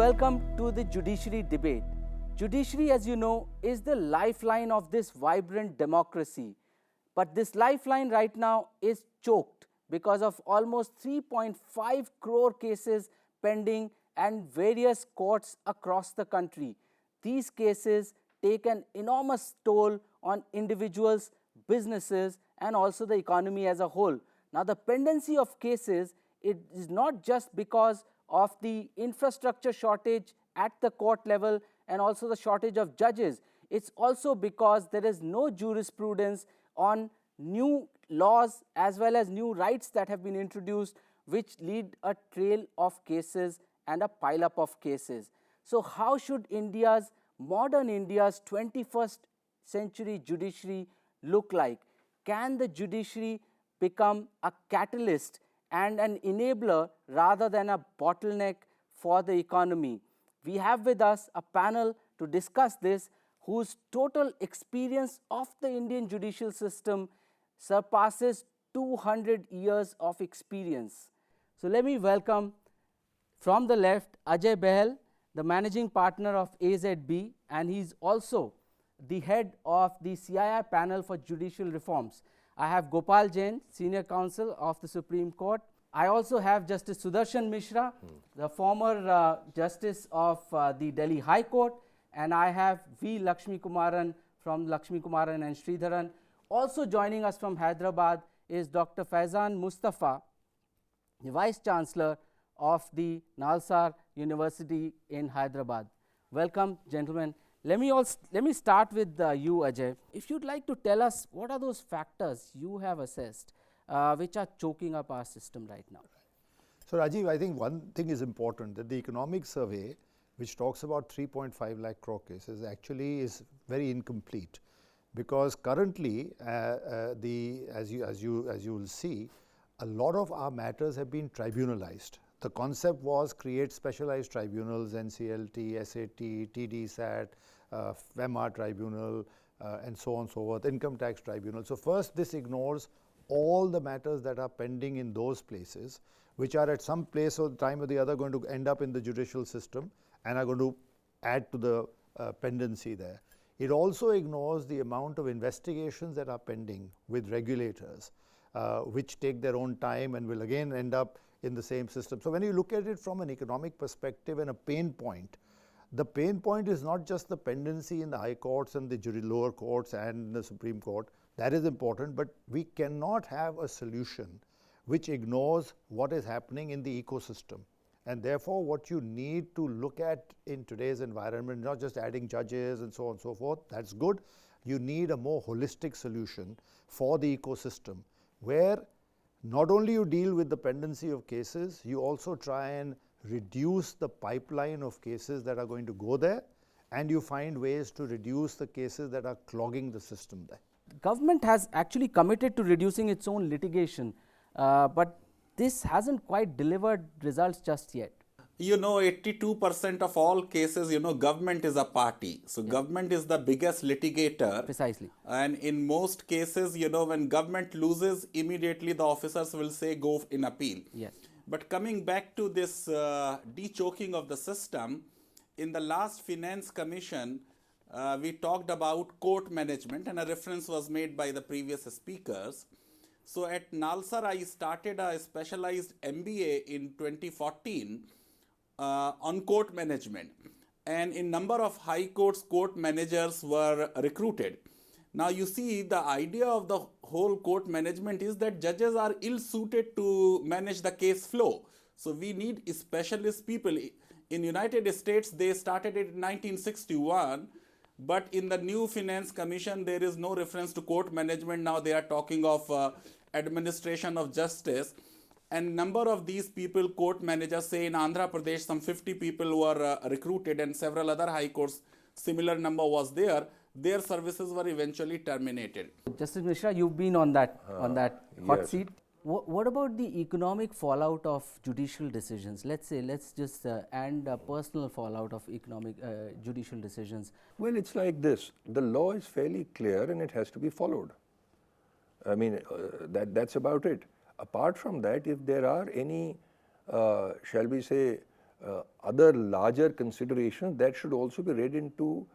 welcome to the Judiciary debate. Judiciary, as you know, is the lifeline of this vibrant democracy. But this lifeline right now is choked because of almost 3.5 crore cases pending and various courts across the country. These cases take an enormous toll on individuals, businesses, and also the economy as a whole. Now, the pendency of cases, it is not just because of the infrastructure shortage at the court level and also the shortage of judges. It's also because there is no jurisprudence on new laws as well as new rights that have been introduced, which lead a trail of cases and a pile-up of cases. So how should modern India's 21st century judiciary look like? Can the judiciary become a catalyst and an enabler rather than a bottleneck for the economy? We have with us a panel to discuss this whose total experience of the Indian judicial system surpasses 200 years of experience. So let me welcome from the left Ajay Behel, the managing partner of AZB, and he's also the head of the CII panel for judicial reforms. I have Gopal Jain, senior counsel of the Supreme Court. I also have Justice Sudarshan Mishra, the former justice of the Delhi High Court, and I have V. Lakshmi Kumaran from Lakshmi Kumaran and Sridharan. Also joining us from Hyderabad is Dr. Faizan Mustafa, the Vice Chancellor of the Nalsar University in Hyderabad. Welcome, gentlemen. Let me start with you, Ajay. If you'd like to tell us what are those factors you have assessed which are choking up our system right now? So, Rajiv, I think one thing is important, that the economic survey, which talks about 3.5 lakh crore cases, actually is very incomplete, because currently, as you will see, a lot of our matters have been tribunalized. The concept was create specialized tribunals, NCLT, SAT, TD-SAT, FEMA tribunal, and so on and so forth, income tax tribunal. So first, this ignores all the matters that are pending in those places, which are at some place or time or the other going to end up in the judicial system and are going to add to the pendency there. It also ignores the amount of investigations that are pending with regulators, which take their own time and will again end up in the same system. So when you look at it from an economic perspective and a pain point, the pain point is not just the pendency in the high courts and the lower courts and the Supreme Court. That is important, but we cannot have a solution which ignores what is happening in the ecosystem. And therefore, what you need to look at in today's environment, not just adding judges and so on and so forth, that's good. You need a more holistic solution for the ecosystem, where not only you deal with the pendency of cases, you also try and reduce the pipeline of cases that are going to go there, and you find ways to reduce the cases that are clogging the system there. The government has actually committed to reducing its own litigation, but this hasn't quite delivered results just yet. 82% of all cases, government is a party. So government is the biggest litigator. Precisely. And in most cases, when government loses, immediately the officers will say go in appeal. Yes. But coming back to this de-choking of the system, in the last Finance Commission, we talked about court management, and a reference was made by the previous speakers. So at Nalsar, I started a specialized MBA in 2014 on court management, and in number of high courts, court managers were recruited. Now you see, the idea of the whole court management is that judges are ill-suited to manage the case flow. So we need specialist people. In United States, they started it in 1961, but in the new Finance Commission, there is no reference to court management. Now they are talking of administration of justice. And number of these people, court managers, say in Andhra Pradesh, some 50 people were recruited, and several other high courts, similar number was there. Their services were eventually terminated. Justice Mishra, you've been on that hot yes. seat. What about the economic fallout of judicial decisions? Let's just and personal fallout of economic judicial decisions. Well, it's like this. The law is fairly clear and it has to be followed. I mean, that's about it. Apart from that, if there are any, shall we say, other larger considerations that should also be read into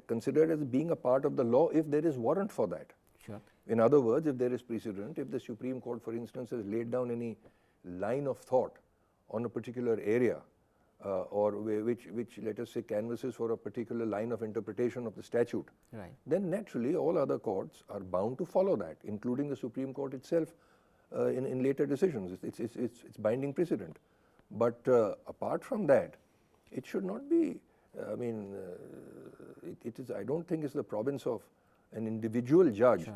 considered as being a part of the law if there is warrant for that. Sure. In other words, if there is precedent, if the Supreme Court, for instance, has laid down any line of thought on a particular area, or which let us say canvasses for a particular line of interpretation of the statute, Right. then naturally all other courts are bound to follow that, including the Supreme Court itself in later decisions. It's binding precedent. But apart from that, it should not be, I mean, I don't think it's the province of an individual judge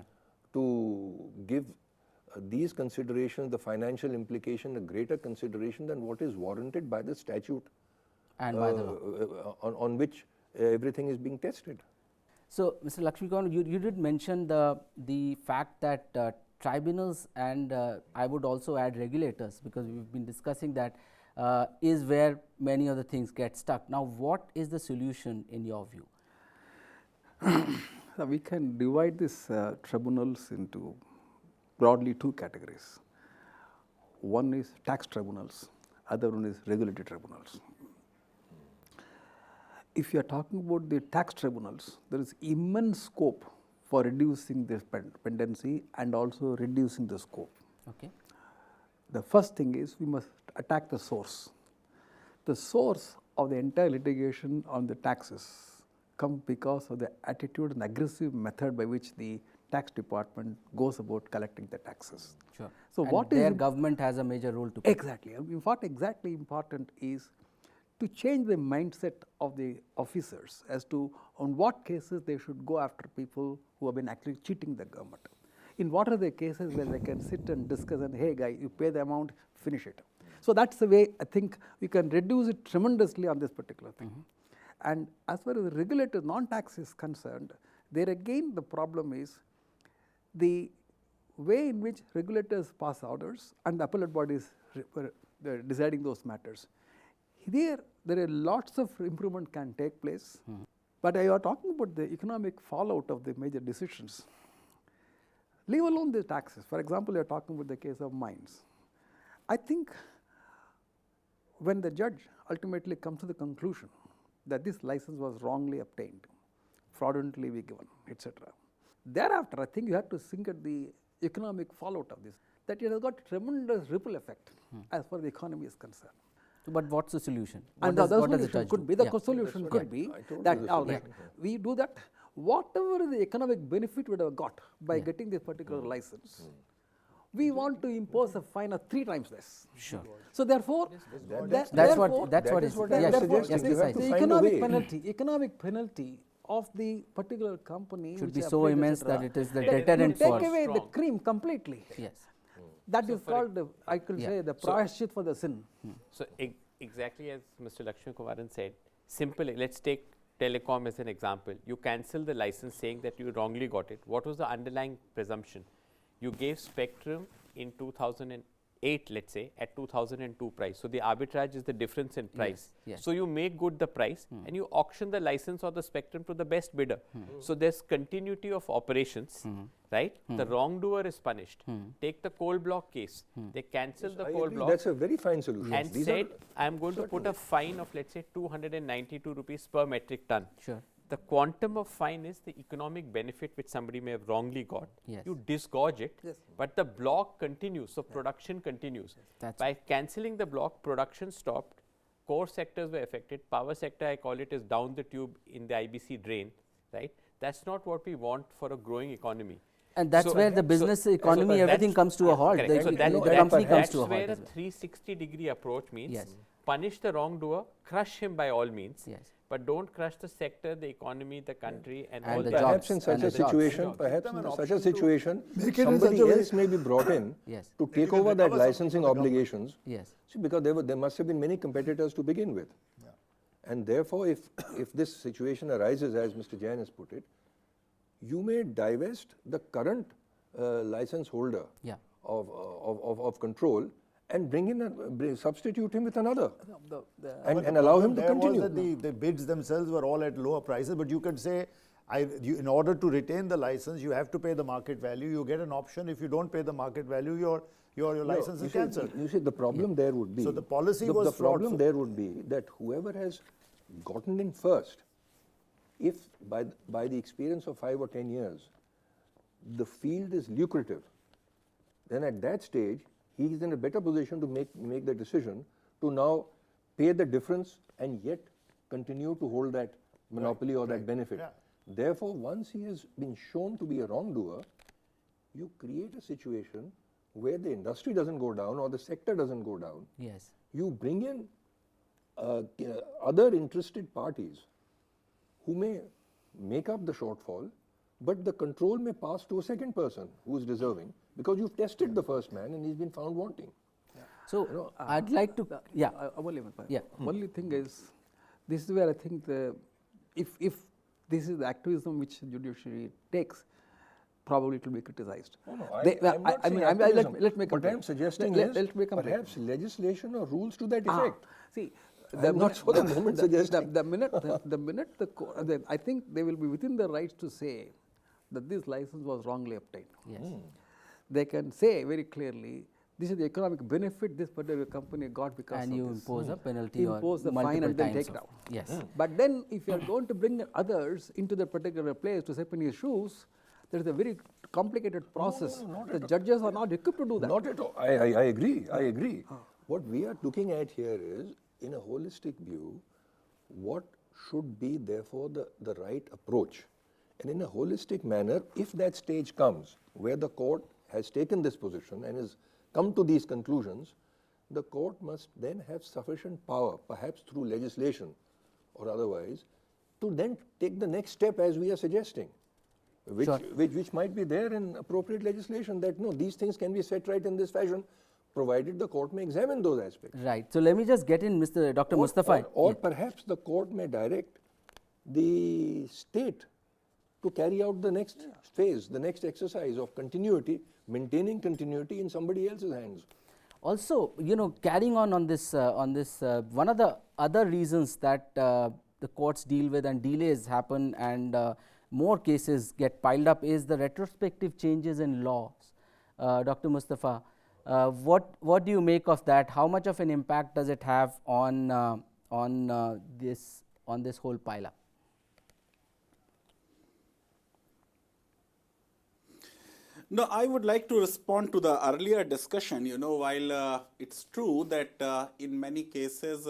to give these considerations, the financial implication, a greater consideration than what is warranted by the statute And by the law. on which everything is being tested. So, Mr. Lakshmikant, you did mention the fact that tribunals and I would also add regulators, because we have been discussing that is where many of the things get stuck. Now, what is the solution in your view? We can divide these tribunals into broadly two categories. One is tax tribunals, other one is regulatory tribunals. If you are talking about the tax tribunals, there is immense scope for reducing the pendency and also reducing the scope. Okay. The first thing is we must attack the source. The source of the entire litigation on the taxes come because of the attitude and aggressive method by which the tax department goes about collecting the taxes. Sure. So And what their is government has a major role to play. exactly? What exactly important is to change the mindset of the officers as to on what cases they should go after people who have been actually cheating the government. In what are the cases where they can sit and discuss and, hey guy, you pay the amount, finish it. So that's the way I think we can reduce it tremendously on this particular thing. And as far as the regulated non-tax is concerned, there again the problem is the way in which regulators pass orders and the appellate bodies deciding those matters. There are lots of improvement can take place, but you are talking about the economic fallout of the major decisions. Leave alone the taxes. For example, you are talking about the case of mines. I think when the judge ultimately comes to the conclusion that this license was wrongly obtained, fraudulently given, etc. Thereafter, I think you have to think at the economic fallout of this, that it has got tremendous ripple effect as far as the economy is concerned. So, but what's the solution? And What the does the solution judge could do? be, the Yeah. solution could be I told that you all the right, solution. we do that, whatever the economic benefit we would have got by getting this particular license, we want to impose a fine of 3 times this. Sure. So therefore, That's therefore, what that's that what is is. what I Yes, was therefore, suggesting. yes, You have yes, to the yes. find a way. economic penalty of the particular company Should which be have so played, immense etc., that it is the that you deterrent take for. away the cream completely. Yes. That is called, I could Yeah. say, the prayashchit for the sin. So, exactly as Mr. Lakshmikumaran said, simply let's take telecom as an example. You cancel the license saying that you wrongly got it. What was the underlying presumption? You gave spectrum in 2008, let's say, at 2002 price. So, the arbitrage is the difference in price. yes. So, you make good the price and you auction the license or the spectrum to the best bidder. So, there's continuity of operations, right? The wrongdoer is punished. Take the coal block case. They cancel the I coal agree, block that's a very fine solution. and These said, are I am going to put a fine of, let's say, 292 rupees per metric ton. Sure. The quantum of fine is the economic benefit which somebody may have wrongly got. Yes. You disgorge it, Yes. but the block continues, so production continues. That's By cancelling the block, production stopped, core sectors were affected, power sector, I call it, is down the tube in the IBC drain, right? That's not what we want for a growing economy. And that's So- where the so- business so economy, that's- everything comes to a halt. correct. The, So the that- company comes to a that's halt where a as well. 360-degree approach means Yes. punish the wrongdoer, crush him by all means, Yes. but don't crush the sector, the economy, the country, and, And all the the Perhaps jobs in such and a the jobs. situation, perhaps in such a situation, make it in somebody such a way- else may be brought in Yes. to take can over that recover something licensing from the government. obligations. Yes. See, because there must have been many competitors to begin with. And therefore, if this situation arises, as Mr. Jain has put it, you may divest the current license holder Yeah. of control and substitute him with another The- and allow him to There was continue. that the bids themselves were all at lower prices, but you can say, in order to retain the license, you have to pay the market value. You get an option. If you don't pay the market value, your license is cancelled. You see, the problem there would be. So the policy was the flawed. problem there would be that whoever has gotten in first, if by the experience of 5 or 10 years, the field is lucrative, then at that stage he is in a better position to make the decision to now pay the difference and yet continue to hold that monopoly or that benefit. Yeah. Therefore, once he has been shown to be a wrongdoer, you create a situation where the industry doesn't go down or the sector doesn't go down. Yes. You bring in other interested parties who may make up the shortfall, but the control may pass to a second person who is deserving, because you've tested the first man and he's been found wanting. So, I'd like to, yeah. Yeah. Only thing is, this is where I think if this is the activism which judiciary takes, probably it will be criticized. I'm let's make a what I'm suggesting let's is make a point. perhaps legislation or rules to that effect. See, I'm not for the moment suggesting. the minute I think they will be within their rights to say that this license was wrongly obtained. Yes. They can say very clearly, this is the economic benefit this particular company got because And of you this. impose a penalty or impose the fine multiple and then times take it of- out. Yes. But then if you are going to bring others into the particular place to step in his shoes, there is a very complicated process. The judges are not equipped to do that. Not at all. I agree. I agree. What we are looking at here is, in a holistic view, what should be therefore the right approach. And in a holistic manner, if that stage comes where the court has taken this position and has come to these conclusions, the court must then have sufficient power, perhaps through legislation or otherwise, to then take the next step as we are suggesting, which might be there in appropriate legislation, that no, these things can be set right in this fashion, provided the court may examine those aspects. Right. So, let me just get in Dr. Mustafa. Or perhaps the court may direct the state to carry out the next phase, the next exercise of continuity, maintaining continuity in somebody else's hands. Also, carrying on this, one of the other reasons that the courts deal with and delays happen and more cases get piled up is the retrospective changes in laws. Dr. Mustafa, what do you make of that? How much of an impact does it have on this whole pile up? No, I would like to respond to the earlier discussion. While it's true that in many cases,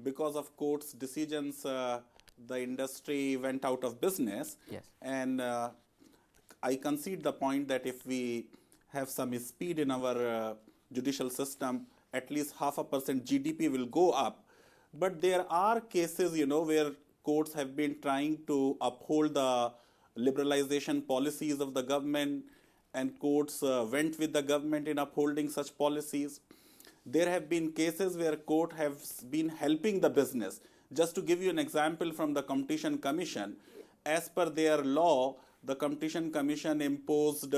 because of courts' decisions, the industry went out of business. Yes. And I concede the point that if we have some speed in our judicial system, at least 0.5% GDP will go up. But there are cases, where courts have been trying to uphold the liberalization policies of the government, and courts went with the government in upholding such policies. There have been cases where court have been helping the business. Just to give you an example from the Competition Commission, as per their law, the Competition Commission imposed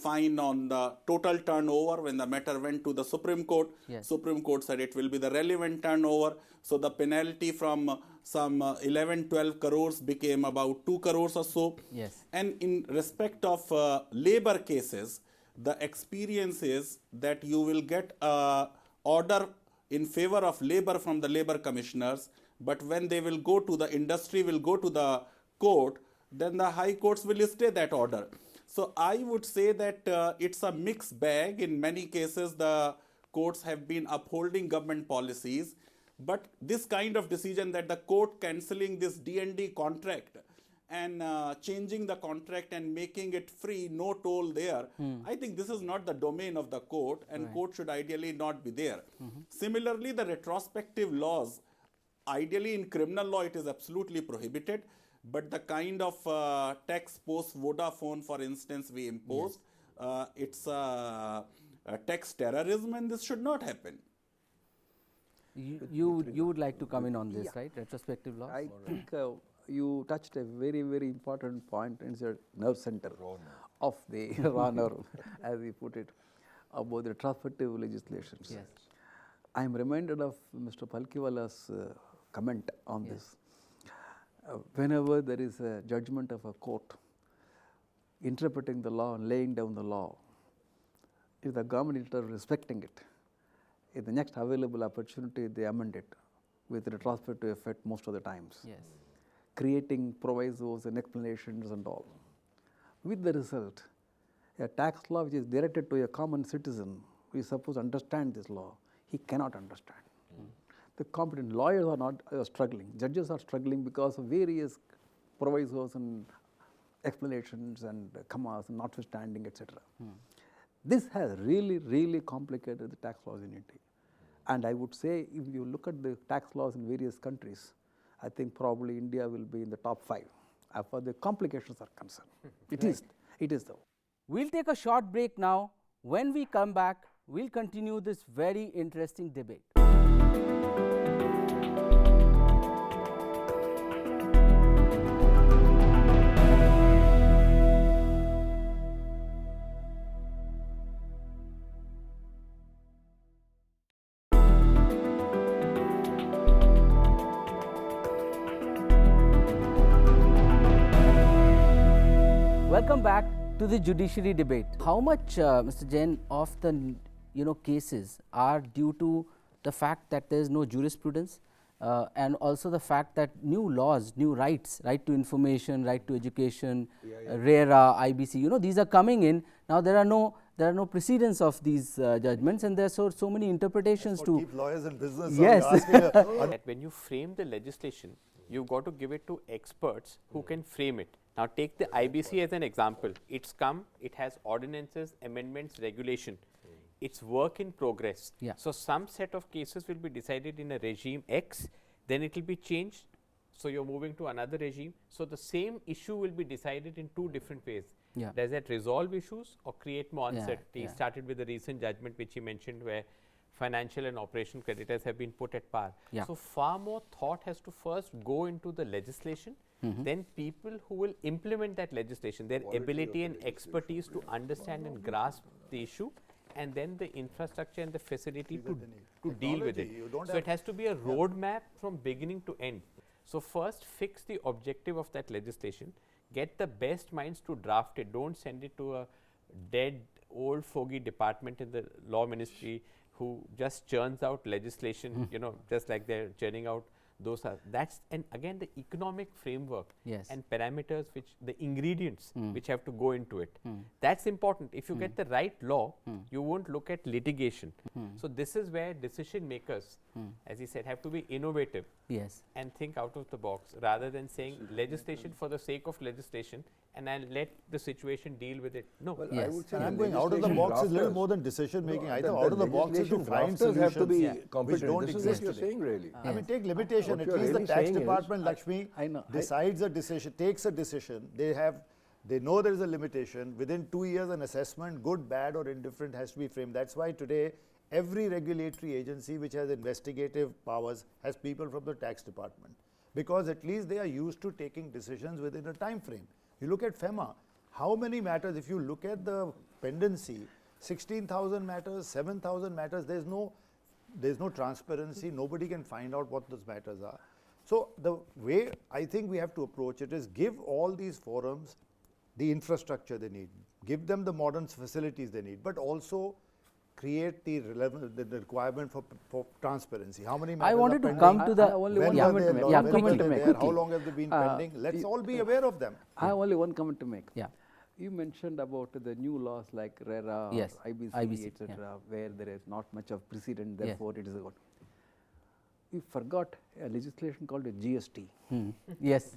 fine on the total turnover when the matter went to the Supreme Court. Yes. Supreme Court said it will be the relevant turnover. So the penalty from some 11-12 crores became about 2 crores or so. Yes. And in respect of labor cases, the experience is that you will get a order in favor of labor from the labor commissioners, but when they will go to the industry, will go to the court, then the high courts will stay that order. So I would say that it's a mixed bag. In many cases, the courts have been upholding government policies, but this kind of decision that the court cancelling this D&D contract and changing the contract and making it free, no toll there, I think this is not the domain of the court, and court should ideally not be there. Similarly, the retrospective laws, ideally in criminal law it is absolutely prohibited, but the kind of tax post Vodafone, for instance, we imposed, it's tax terrorism, and this should not happen. You would like to come in on this, right? Retrospective laws? I think you touched a very, very important point, and it's a nerve center of the raw nerve, as we put it, about the retrospective legislations. Yes. I am reminded of Mr. Palkiwala's comment on this. Whenever there is a judgment of a court interpreting the law and laying down the law, if the government instead of respecting it, in the next available opportunity they amend it with retrospective effect most of the times, Yes. creating provisos and explanations and all. With the result, a tax law which is directed to a common citizen who is supposed to understand this law, he cannot understand. The competent lawyers are not struggling, judges are struggling because of various provisos and explanations and commas and notwithstanding, etc. This has really complicated the tax laws in India. And I would say if you look at the tax laws in various countries, I think probably India will be in the top 5 as far as the complications are concerned. It is though. We'll take a short break now. When we come back, we'll continue this very interesting debate. Welcome back to the judiciary debate. How much, Mr. Jain, of the cases are due to the fact that there is no jurisprudence and also the fact that new laws, new rights, right to information, right to education, RERA, IBC, these are coming in. Now there are no precedents of these judgments, and there are so many interpretations to keep lawyers in business. Yes. That when you frame the legislation, you've got to give it to experts who can frame it. Now take the IBC as an example. It has ordinances, amendments, regulation. It's work in progress. Yeah. So some set of cases will be decided in a regime X, then it will be changed. So you're moving to another regime. So the same issue will be decided in 2 different ways. Yeah. Does that resolve issues or create more Yeah, uncertainty? yeah. Started with the recent judgment which he mentioned where financial and operational creditors have been put at par. Yeah. So far more thought has to first go into the legislation, then people who will implement that legislation, their ability and expertise to understand and grasp the issue, and then the infrastructure and the facility to deal with it. So it has to be a roadmap from beginning to end. So first fix the objective of that legislation, get the best minds to draft it, don't send it to a dead old fogey department in the law ministry who just churns out legislation, just like they're churning out that's, and again the economic framework Yes. and parameters which the ingredients which have to go into it. That's important. If you get the right law, you won't look at litigation. So this is where decision makers, as he said, have to be innovative Yes. and think out of the box rather than saying legislation for the sake of legislation and I'll let the situation deal with it. No. Well, Yes. I would say And the I'm going out of the legislation box is a little drafters- more than decision making. No, I think the out of the box is to legislation find drafters have to be solutions which competent. don't This is exist what you're today. saying really. I mean, take limitation. What At you're least the really tax saying is- department, Lakshmi, I know. decides a decision, takes a decision. They know there is a limitation. Within 2 years, an assessment, good, bad, or indifferent, has to be framed. That's why today every regulatory agency which has investigative powers has people from the tax department, because at least they are used to taking decisions within a time frame. You look at FEMA, how many matters, if you look at the pendency, 16,000 matters, 7,000 matters, there's no transparency, nobody can find out what those matters are. So the way I think we have to approach it is give all these forums the infrastructure they need, give them the modern facilities they need, but also create the requirement for transparency. How many matters I wanted are to pending? come to the I only When one yeah, were comment they to make. allowed? Yeah, When quickly, were they there? quickly. How long have they been pending? Let's all be aware of them. I have only one comment to make. Yeah. You mentioned about the new laws like RERA, Yes, or IBC, IBC, etc., where there is not much of precedent, Yes. therefore it is a good. You forgot a legislation called a GST. Yes.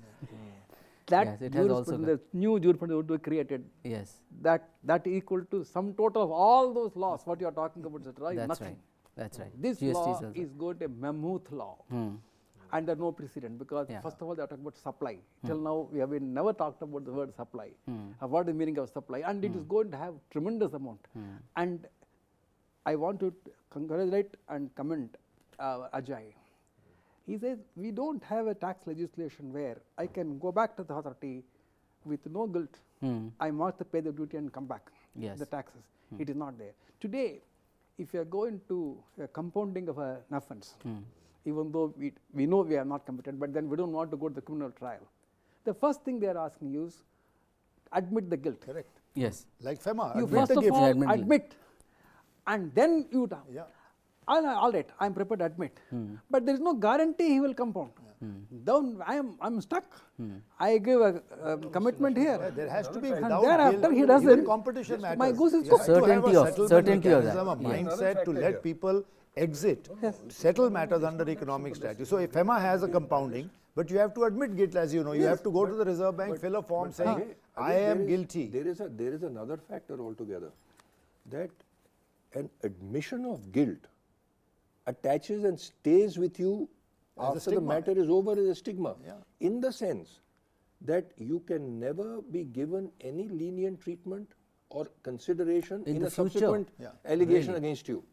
That Yes, it has also jurisprudence, the new jurisprudence would be created, Yes. that equal to sum total of all those laws, what you are talking about, etc., is That's nothing. right. That's right. This GST law also- is going to be a mammoth law. And there is no precedent, because Yeah. first of all they are talking about supply. Till now we have been never talked about the word supply. What is the meaning of supply? And it is going to have tremendous amount. And I want to congratulate and commend Ajay. He says we don't have a tax legislation where I can go back to the authority with no guilt. I must pay the duty and come back. Yes. The taxes. It is not there. Today, if you are going to a compounding of an offence, even though we know we are not competent, but then we don't want to go to the criminal trial. The first thing they are asking you is admit the guilt. Correct. Yes. Like FEMA, You admit first the of gift. all Admit guilt. admit and then you Yeah. all right, I am prepared to admit, but there is no guarantee he will compound. Down, I'm stuck. I give a commitment here. Yeah, there has to be And without thereafter guilt. he doesn't. Even competition matters. My goose is You have cooked. to have a Certainty of- settlement certainty of that. mechanism, a Yes. mindset to let people exit, settle matters under economic strategy. So if FEMA has a compounding, but you have to admit guilt, as you know, you have to go to the Reserve Bank, fill a form saying, Again, I there am is- guilty. There is another factor altogether, that an admission of guilt attaches and stays with you As a after the stigma. matter is over as a stigma, Yeah. in the sense that you can never be given any lenient treatment or consideration In in the a future. subsequent Yeah. allegation against you,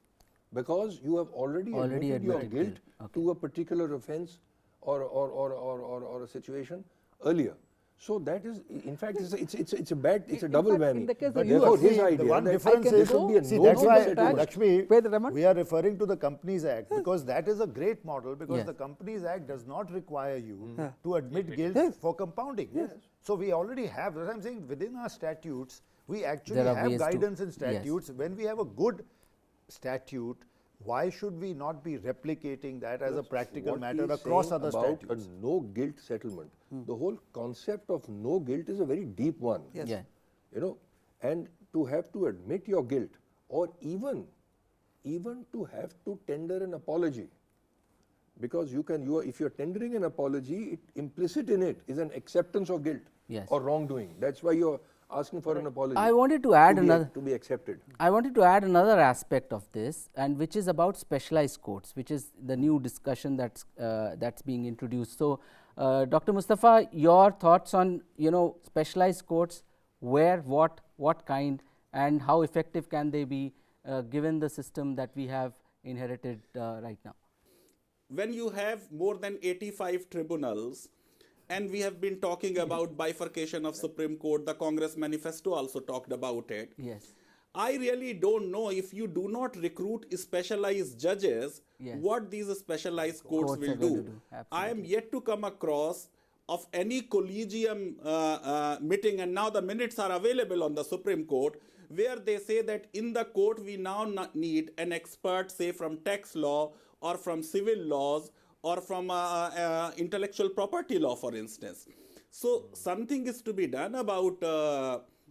because you have already admitted your admitted guilt guilt. to a particular offense or a situation earlier. So that is, in fact, it's a bad, it's a In double fact, whammy. in the case of But you, therefore, see, his the idea one that difference can is, go- should be a see, no that's guilt why, settlement. Lakshmi, Pay the demand. we are referring to the Companies Act because that is a great model because Yes. the Companies Act does not require you Yeah. to admit guilt Yes. for compounding. So we already have, as I'm saying, within our statutes, we actually There are have ways to- guidance in yes. statutes. When we have a good statute, why should we not be replicating that as a practical What matter he's across saying other about statutes? a no guilt settlement. The whole concept of no guilt is a very deep one. Yes. Yeah. You know, and to have to admit your guilt, or even to have to tender an apology, because if you're tendering an apology, implicit in it is an acceptance of guilt Yes. or wrongdoing. That's why you're asking for an apology. I wanted to add to be accepted. I wanted to add another aspect of this, and which is about specialized courts, which is the new discussion that's being introduced. So, Dr. Mustafa, your thoughts on specialized courts, where, what kind, and how effective can they be given the system that we have inherited right now? When you have more than 85 tribunals, and we have been talking about bifurcation of Supreme Court, the Congress manifesto also talked about it. Yes. I really don't know, if you do not recruit specialized judges, Yes. what these specialized courts Courts will are going do. to do. I am yet to come across of any collegium meeting, and now the minutes are available on the Supreme Court, where they say that in the court we now need an expert, say from tax law or from civil laws or from intellectual property law, for instance. So something is to be done about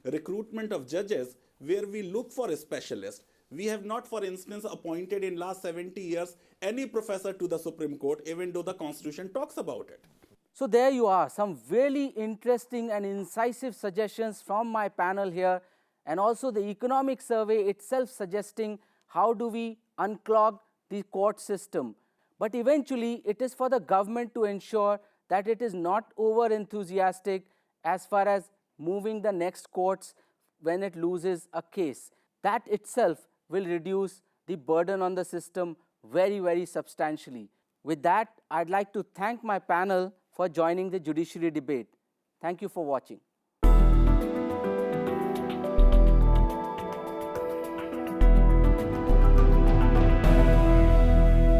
recruitment of judges, where we look for a specialist. We have not, for instance, appointed in last 70 years any professor to the Supreme Court, even though the Constitution talks about it. So there you are, some really interesting and incisive suggestions from my panel here, and also the economic survey itself suggesting how do we unclog the court system. But eventually, it is for the government to ensure that it is not over enthusiastic as far as moving the next courts when it loses a case. That itself will reduce the burden on the system very, very substantially. With that, I'd like to thank my panel for joining the judiciary debate. Thank you for watching.